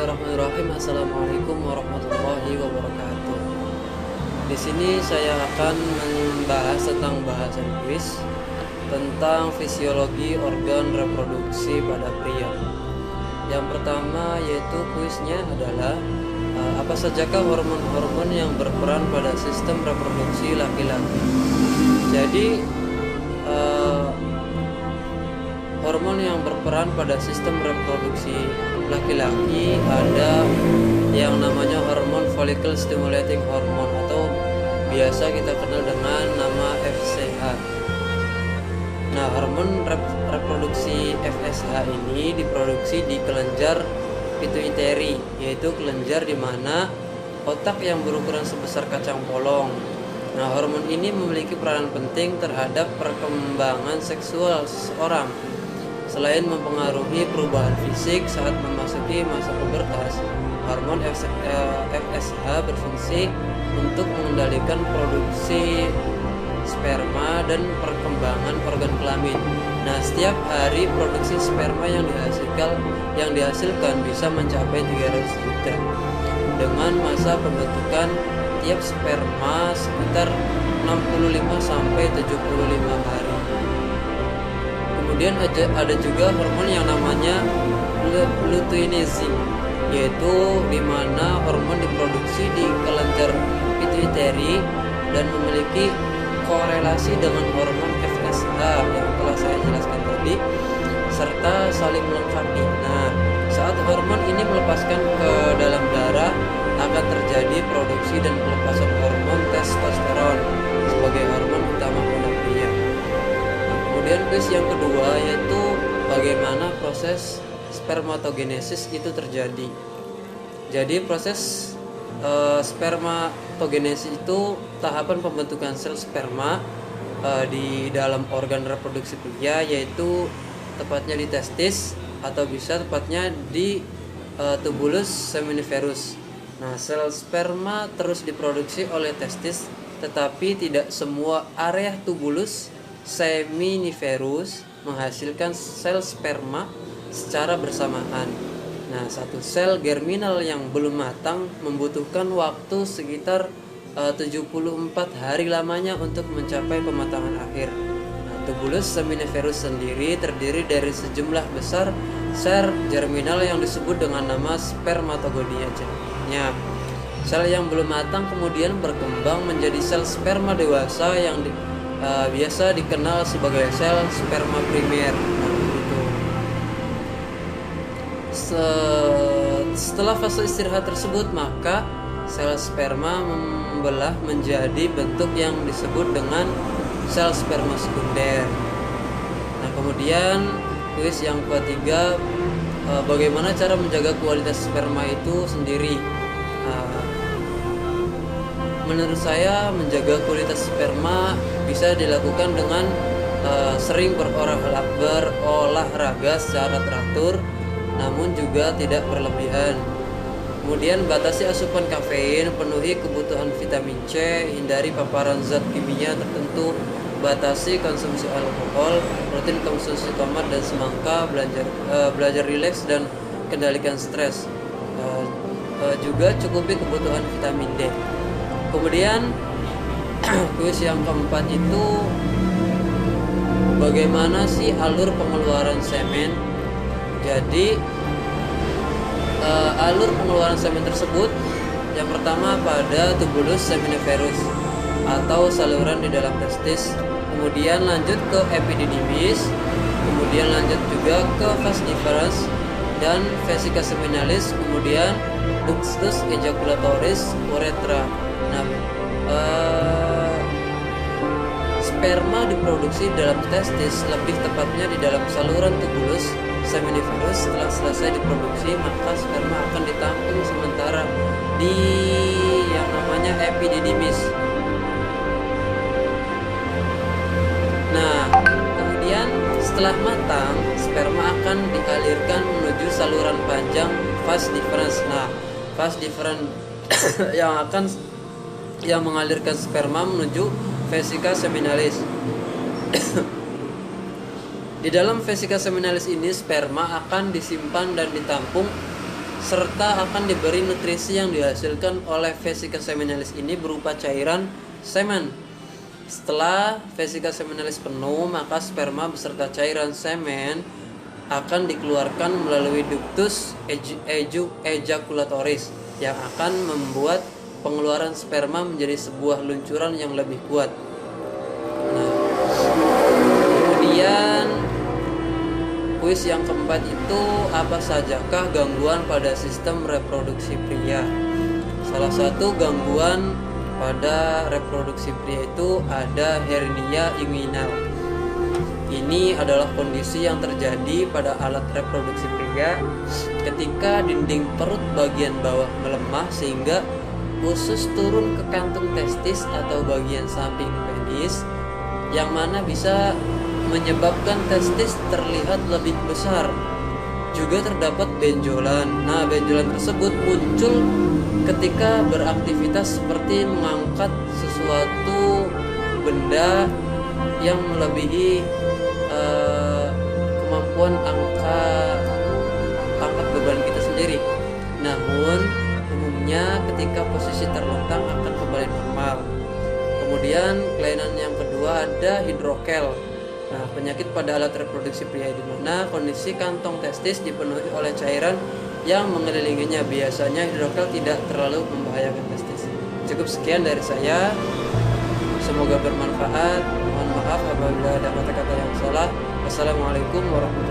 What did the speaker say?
Bismillahirrahmanirrahim. Assalamualaikum warahmatullahi wabarakatuh. Di sini saya akan membahas tentang bahasan kuis tentang fisiologi organ reproduksi pada pria. Yang pertama yaitu kuisnya adalah apa sajakah hormon-hormon yang berperan pada sistem reproduksi laki-laki. Jadi hormon yang berperan pada sistem reproduksi laki-laki ada yang namanya hormon follicle stimulating hormone atau biasa kita kenal dengan nama FSH. Nah, hormon reproduksi FSH ini diproduksi di kelenjar pituitary, yaitu kelenjar di mana otak yang berukuran sebesar kacang polong. Nah, hormon ini memiliki peranan penting terhadap perkembangan seksual seseorang. Selain mempengaruhi perubahan fisik saat memasuki masa pubertas, hormon FSH berfungsi untuk mengendalikan produksi sperma dan perkembangan organ kelamin. Nah, setiap hari produksi sperma yang dihasilkan bisa mencapai 300 juta. Dengan masa pembentukan tiap sperma sekitar 65 sampai 75 hari. Kemudian ada juga hormon yang namanya luteinizing, yaitu di mana hormon diproduksi di kelenjar pituitary dan memiliki korelasi dengan hormon FSH yang telah saya jelaskan tadi, serta saling melengkapi. Nah, saat hormon ini melepaskan ke dalam darah, akan terjadi produksi dan pelepasan hormon testosteron sebagai hormon utama pada pria. Kemudian kuis yang kedua yaitu bagaimana proses spermatogenesis itu terjadi. Jadi proses spermatogenesis itu tahapan pembentukan sel sperma di dalam organ reproduksi pria, yaitu tepatnya di testis atau bisa tepatnya di tubulus seminiferus. Nah, sel sperma terus diproduksi oleh testis, tetapi tidak semua area tubulus seminiferus menghasilkan sel sperma secara bersamaan. Nah, satu sel germinal yang belum matang membutuhkan waktu sekitar 74 hari lamanya untuk mencapai pematangan akhir. Nah, tubulus seminiferus sendiri terdiri dari sejumlah besar sel germinal yang disebut dengan nama spermatogonia. Sel yang belum matang kemudian berkembang menjadi sel sperma dewasa yang biasa dikenal sebagai sel sperma primer. Setelah fase istirahat tersebut, maka sel sperma membelah menjadi bentuk yang disebut dengan sel sperma sekunder. Nah, kemudian kuis yang ketiga, bagaimana cara menjaga kualitas sperma itu sendiri. Menurut saya menjaga kualitas sperma bisa dilakukan dengan sering berolahraga secara teratur, namun juga tidak berlebihan. Kemudian batasi asupan kafein, penuhi kebutuhan vitamin C, hindari paparan zat kimia tertentu, batasi konsumsi alkohol, rutin konsumsi tomat dan semangka, belajar rileks dan kendalikan stres. Juga cukupi kebutuhan vitamin D. Kemudian kuis yang keempat itu bagaimana sih alur pengeluaran semen. Jadi alur pengeluaran semen tersebut yang pertama pada tubulus seminiferus atau saluran di dalam testis, kemudian lanjut ke epididymis, kemudian lanjut juga ke vas deferens dan vesica seminalis, kemudian ductus ejaculatoris, uretra. Nah, sperma diproduksi dalam testis, lebih tepatnya di dalam saluran tubulus seminiferus. Setelah selesai diproduksi, maka sperma akan ditampung sementara di yang namanya epididymis. Nah, kemudian setelah matang, sperma akan dialirkan menuju saluran panjang vas deferens. Nah, vas deferens yang mengalirkan sperma menuju vesica seminalis. Di dalam vesica seminalis ini sperma akan disimpan dan ditampung serta akan diberi nutrisi yang dihasilkan oleh vesika seminalis ini berupa cairan semen. Setelah vesika seminalis penuh, maka sperma beserta cairan semen akan dikeluarkan melalui ductus ejaculatoris yang akan membuat pengeluaran sperma menjadi sebuah luncuran yang lebih kuat. Nah, kemudian kuis yang keempat itu, apa sajakah gangguan pada sistem reproduksi pria? Salah satu gangguan pada reproduksi pria itu ada hernia inguinal. Ini adalah kondisi yang terjadi pada alat reproduksi pria ketika dinding perut bagian bawah melemah sehingga usus turun ke kantung testis atau bagian samping penis, yang mana bisa menyebabkan testis terlihat lebih besar. Juga terdapat benjolan. Nah, benjolan tersebut muncul ketika beraktivitas seperti mengangkat sesuatu benda yang melebihi kemampuan angkat beban kita sendiri. Namun umumnya ketika posisi terlentang akan kembali normal. Kemudian kelainan yang kedua ada hidrokel. Nah, penyakit pada alat reproduksi pria di mana kondisi kantong testis dipenuhi oleh cairan yang mengelilinginya. Biasanya hidrokel tidak terlalu membahayakan testis. Cukup sekian dari saya. Semoga bermanfaat. Mohon maaf apabila ada kata-kata yang salah. Wassalamualaikum warahmatullahi wabarakatuh.